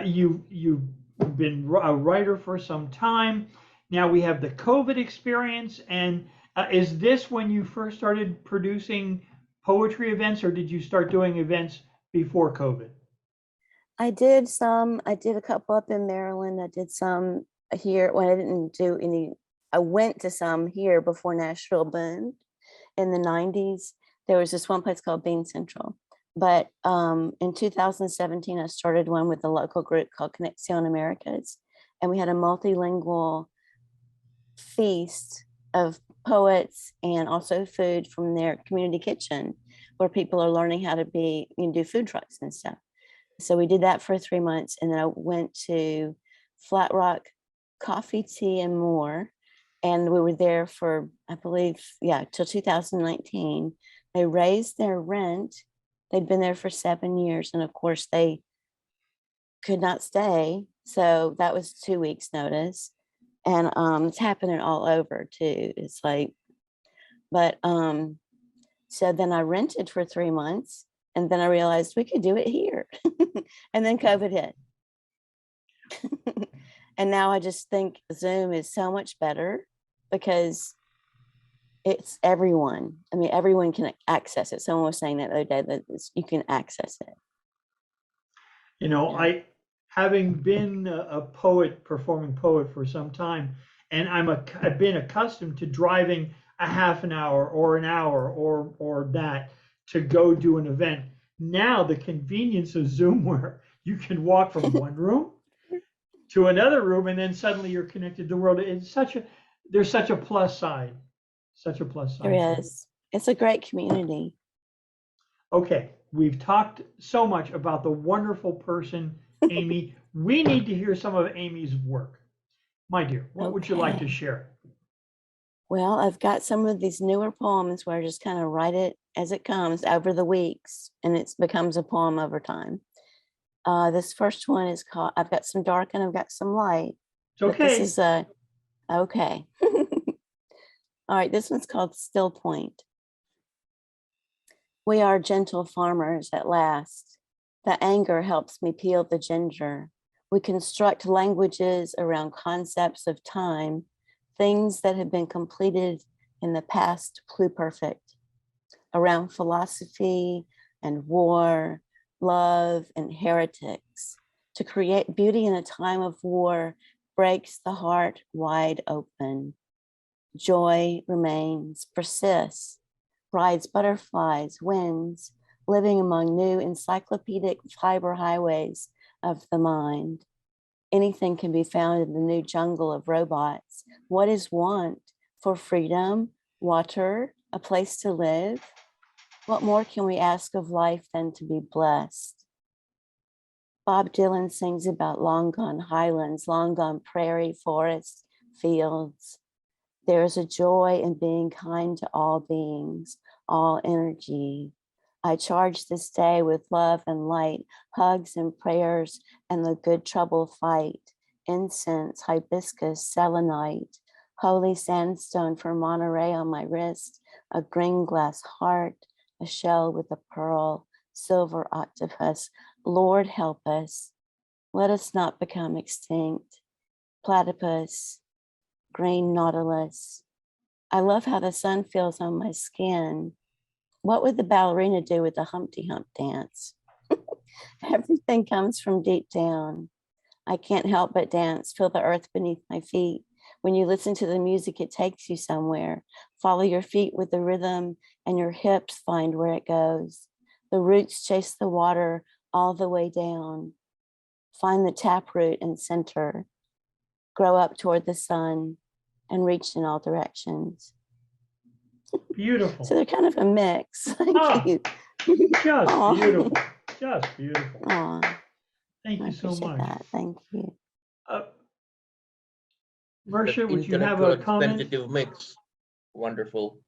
Speaker 2: you've been a writer for some time. Now we have the COVID experience. And is this when you first started producing poetry events, or did you start doing events before COVID?
Speaker 4: I did a couple up in Maryland. I did some here. Well, I didn't do any. I went to some here before Nashville boomed in the 90s. there was this one place called Bean Central. But in 2017, I started one with a local group called Conexión Americas. And we had a multilingual feast of poets and also food from their community kitchen, where people are learning how to do food trucks and stuff. So we did that for 3 months. And then I went to Flat Rock Coffee, Tea, and More. And we were there for, I believe, till 2019. They raised their rent. They'd been there for 7 years. And of course, they could not stay. So that was 2 weeks notice. And it's happening all over too. It's like, but so then I rented for 3 months. And then I realized we could do it here. And then COVID hit. And now I just think Zoom is so much better because it's everyone. I mean, everyone can access it. Someone was saying that the other day that you can access it.
Speaker 2: You know,
Speaker 4: Yeah.
Speaker 2: Having been a poet, performing poet for some time, and I've been accustomed to driving a half an hour or an hour or that to go do an event. Now the convenience of Zoom, where you can walk from one room to another room and then suddenly you're connected to the world. There's such a plus side, such a plus side.
Speaker 4: There is. It's a great community.
Speaker 2: Okay, we've talked so much about the wonderful person, Amy. We need to hear some of Amy's work. My dear, what would you like to
Speaker 4: Okay.
Speaker 2: share?
Speaker 4: Well, I've got some of these newer poems where I just kind of write it as it comes over the weeks, and it becomes a poem over time. This first one is called, I've got some dark and I've got some light.
Speaker 2: It's okay.
Speaker 4: But this is okay. All right, this one's called Still Point. We are gentle farmers at last. The anger helps me peel the ginger. We construct languages around concepts of time, things that have been completed in the past pluperfect, around philosophy and war, love and heretics. To create beauty in a time of war breaks the heart wide open. Joy remains, persists, rides butterflies, winds, living among new encyclopedic fiber highways of the mind. Anything can be found in the new jungle of robots. What is want? For freedom, water, a place to live? What more can we ask of life than to be blessed? Bob Dylan sings about long gone highlands, long gone prairie, forests, fields. There is a joy in being kind to all beings, all energy. I charge this day with love and light, hugs and prayers, and the good trouble fight. Incense, hibiscus, selenite, holy sandstone for Monterey on my wrist, a green glass heart, a shell with a pearl, silver octopus. Lord, help us. Let us not become extinct. Platypus, green nautilus. I love how the sun feels on my skin. What would the ballerina do with the Humpty Hump dance? Everything comes from deep down. I can't help but dance, feel the earth beneath my feet. When you listen to the music, it takes you somewhere. Follow your feet with the rhythm and your hips find where it goes. The roots chase the water all the way down. Find the taproot and center. Grow up toward the sun and reach in all directions.
Speaker 2: Beautiful.
Speaker 4: So they're kind of a mix. Thank you.
Speaker 2: Just
Speaker 4: Aw.
Speaker 2: beautiful. Just beautiful.
Speaker 4: Aw,
Speaker 2: Thank
Speaker 4: I
Speaker 2: you so
Speaker 4: appreciate
Speaker 2: much.
Speaker 4: that. Thank you.
Speaker 2: Mircea, would you have
Speaker 3: Intellectual
Speaker 2: a
Speaker 3: and
Speaker 2: comment?
Speaker 3: sensitive mix. Wonderful.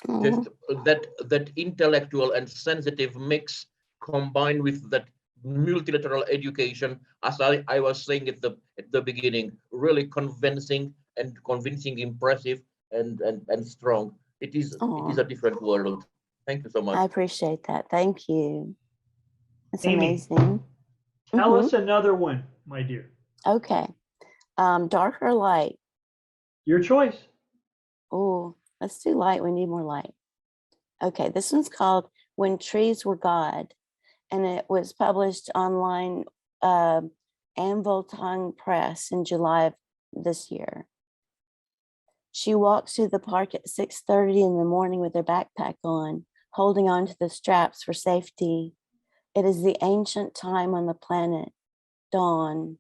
Speaker 4: Aw,
Speaker 3: Just that intellectual and sensitive mix combined with that multilateral education, as I was saying at the beginning, really convincing, impressive, and strong. It is
Speaker 4: aw.
Speaker 3: a different world. Thank you so much.
Speaker 4: I appreciate that. Thank you. It's
Speaker 2: Amy,
Speaker 4: amazing.
Speaker 2: Tell
Speaker 4: Mhm.
Speaker 2: us another one, my dear.
Speaker 4: Okay. Dark or light?
Speaker 2: Your choice.
Speaker 4: Oh, let's do light. We need more light. Okay, this one's called When Trees Were God, and it was published online, Anvil Tongue Press in July of this year. She walks through the park at 6:30 in the morning with her backpack on, holding on to the straps for safety. It is the ancient time on the planet, dawn.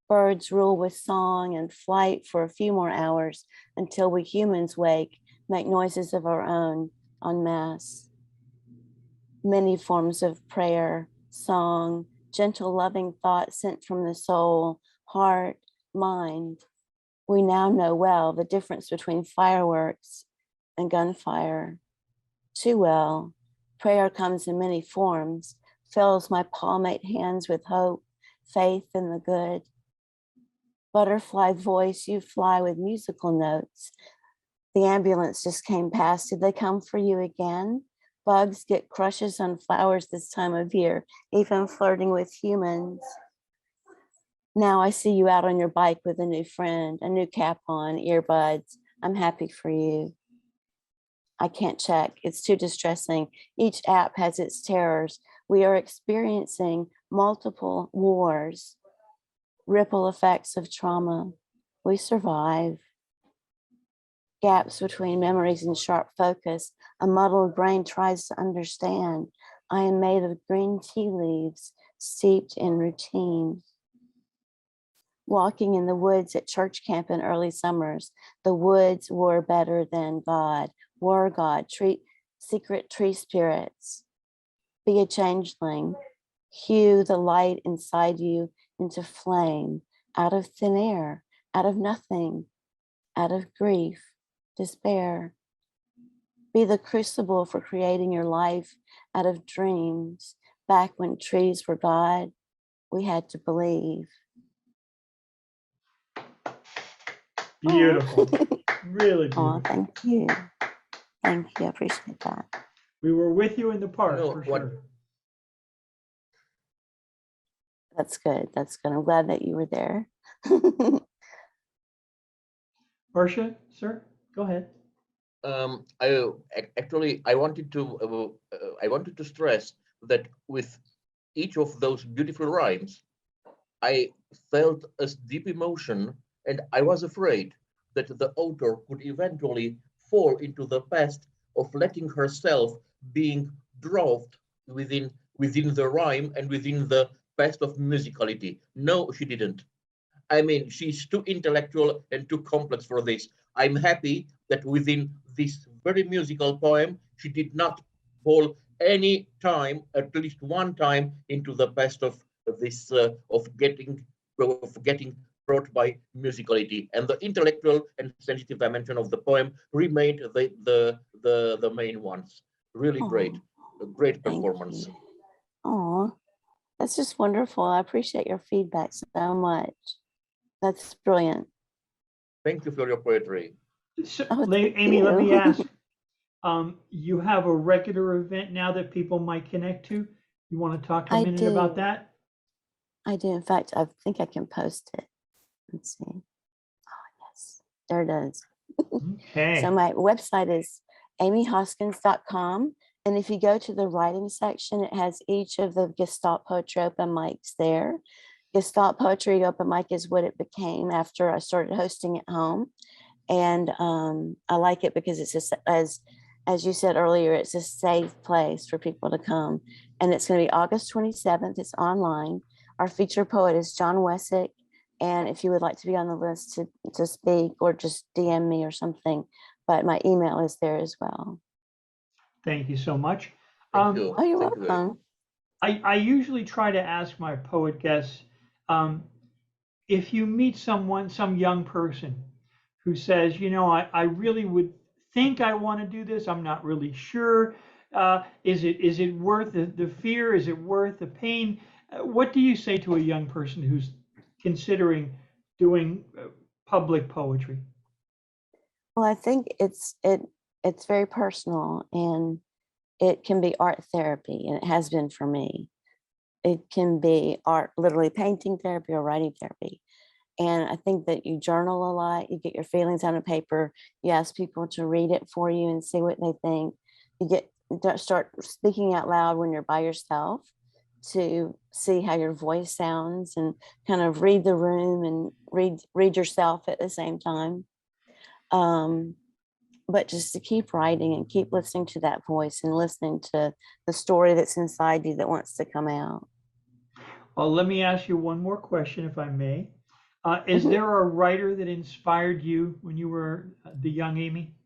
Speaker 4: Birds rule with song and flight for a few more hours until we humans wake, make noises of our own en masse. Many forms of prayer, song, gentle loving thought sent from the soul, heart, mind. We now know well the difference between fireworks and gunfire. Too well, prayer comes in many forms, fills my palmate hands with hope, faith in the good. Butterfly voice, you fly with musical notes. The ambulance just came past. Did they come for you again? Bugs get crushes on flowers this time of year, even flirting with humans. Now I see you out on your bike with a new friend, a new cap on, earbuds. I'm happy for you. I can't check. It's too distressing. Each app has its terrors. We are experiencing multiple wars, ripple effects of trauma. We survive. Gaps between memories and sharp focus. A muddled brain tries to understand. I am made of green tea leaves, steeped in routine. Walking in the woods at church camp in early summers, the woods were better than God, were God, secret tree spirits. Be a changeling, hew the light inside you into flame, out of thin air, out of nothing, out of grief, despair. Be the crucible for creating your life out of dreams. Back when trees were God, we had to believe.
Speaker 2: Beautiful. Really
Speaker 4: Oh,
Speaker 2: beautiful.
Speaker 4: thank you. Thank you. I appreciate that.
Speaker 2: We were with you in the park,
Speaker 3: No,
Speaker 2: for
Speaker 3: what-
Speaker 2: sure.
Speaker 4: That's good. That's good. I'm glad that you were there.
Speaker 2: Marcia, sir, go ahead.
Speaker 3: I wanted to stress that with each of those beautiful rhymes, I felt a deep emotion, and I was afraid that the author could eventually fall into the past of letting herself being dwarfed within the rhyme and within the past of musicality. No, she didn't. I mean, she's too intellectual and too complex for this. I'm happy that within this very musical poem, she did not fall any time, at least one time, into the past of this of getting brought by musicality. And the intellectual and sensitive dimension of the poem remained the main ones. Really great, a great performance.
Speaker 4: Oh, that's just wonderful. I appreciate your feedback so much. That's brilliant.
Speaker 3: Thank you for your poetry.
Speaker 2: So,
Speaker 4: Oh, thank
Speaker 2: Amy, let me
Speaker 4: you.
Speaker 2: ask, you have a regular event now that people might connect to? You want to talk a
Speaker 4: I
Speaker 2: minute about
Speaker 4: do.
Speaker 2: that?
Speaker 4: I do. In fact, I think I can post it. Let's see. Oh, yes, there it is.
Speaker 2: Okay.
Speaker 4: So my website is amyhoskins.com. And if you go to the writing section, it has each of the Gestalt Poetry open mics there. Gestalt Poetry open mic is what it became after I started hosting at home. And I like it because it's just, as you said earlier, it's a safe place for people to come. And it's going to be August 27th. It's online. Our featured poet is John Wessick. And if you would like to be on the list to speak, or just DM me or something, but my email is there as well.
Speaker 2: Thank you so much.
Speaker 3: Thank you.
Speaker 4: Oh, you're
Speaker 3: Thank you very
Speaker 4: welcome.
Speaker 2: I usually try to ask my poet guests, if you meet some young person who says, I really would think I want to do this, I'm not really sure. Is it worth the fear? Is it worth the pain? What do you say to a young person who's considering doing public poetry?
Speaker 4: Well, I think it's very personal, and it can be art therapy, and it has been for me. It can be art, literally painting therapy or writing therapy. And I think that you journal a lot, you get your feelings on a paper, you ask people to read it for you and see what they think. You start speaking out loud when you're by yourself to see how your voice sounds, and kind of read the room and read yourself at the same time. but just to keep writing and keep listening to that voice and listening to the story that's inside you that wants to come out.
Speaker 2: Well, let me ask you one more question, if I may. Is
Speaker 4: Mhm.
Speaker 2: there a writer that inspired you when you were the young Amy?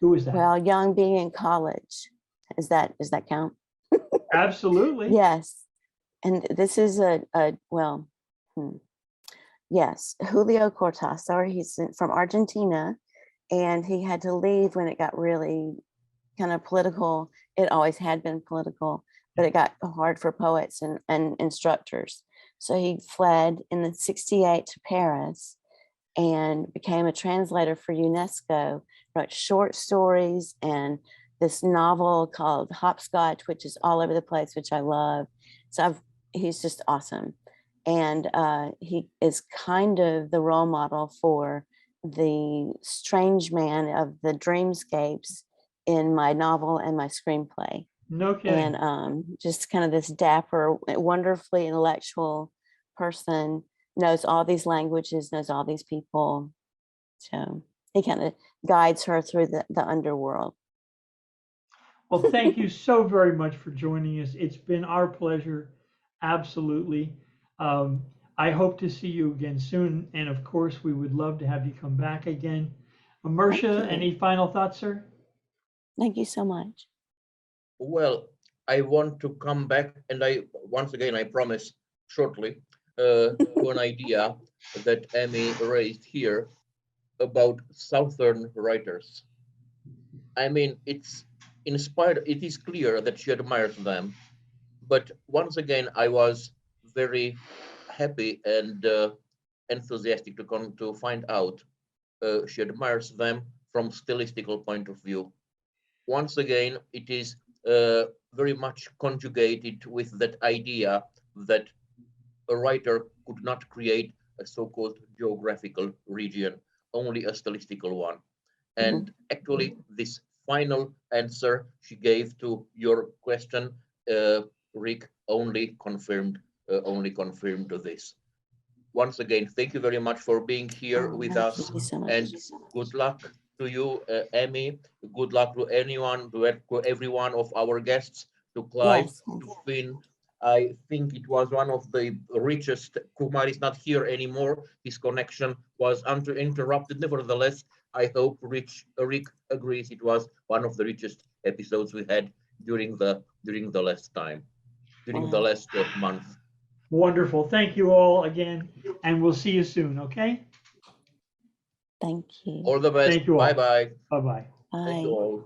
Speaker 2: Who is that?
Speaker 4: Well, young being in college, does that count?
Speaker 2: Absolutely.
Speaker 4: Yes. And this is yes, Julio Cortázar. He's from Argentina, and he had to leave when it got really kind of political. It always had been political, but it got hard for poets and instructors. So he fled in the 68 to Paris and became a translator for UNESCO, wrote short stories and this novel called Hopscotch, which is all over the place, which I love. So he's just awesome. And he is kind of the role model for the strange man of the dreamscapes in my novel and my screenplay.
Speaker 2: No kidding.
Speaker 4: And just kind of this dapper, wonderfully intellectual person, knows all these languages, knows all these people. So he kind of guides her through the underworld.
Speaker 2: Well, thank you so very much for joining us. It's been our pleasure. Absolutely. I hope to see you again soon. And of course, we would love to have you come back again. Mircea, any final thoughts, sir?
Speaker 4: Thank you so much.
Speaker 3: Well, I want to come back, and once again I promise shortly to an idea that Amy raised here about Southern writers. I mean, it's inspired. It is clear that she admires them, but once again I was very happy and enthusiastic to find out she admires them from stylistical point of view. Once again, it is very much conjugated with that idea that a writer could not create a so-called geographical region, only a stylistical one. And actually, this final answer she gave to your question, Rick, only confirmed this. Once again, thank you very much for being here with
Speaker 4: Thank
Speaker 3: us,
Speaker 4: you so much.
Speaker 3: and good luck to you, Amy. Good luck to every one of our guests, to Clive,
Speaker 4: Yes.
Speaker 3: to Finn. I think it was one of the richest. Kumar is not here anymore. His connection was uninterrupted. Nevertheless, I hope Rick agrees it was one of the richest episodes we had during the last month.
Speaker 2: Wonderful. Thank you all again, and we'll see you soon, okay?
Speaker 4: Thank you.
Speaker 3: All the best.
Speaker 2: Thank you all.
Speaker 3: Bye-bye.
Speaker 2: Bye-bye.
Speaker 3: Thank you
Speaker 4: Bye.
Speaker 3: all.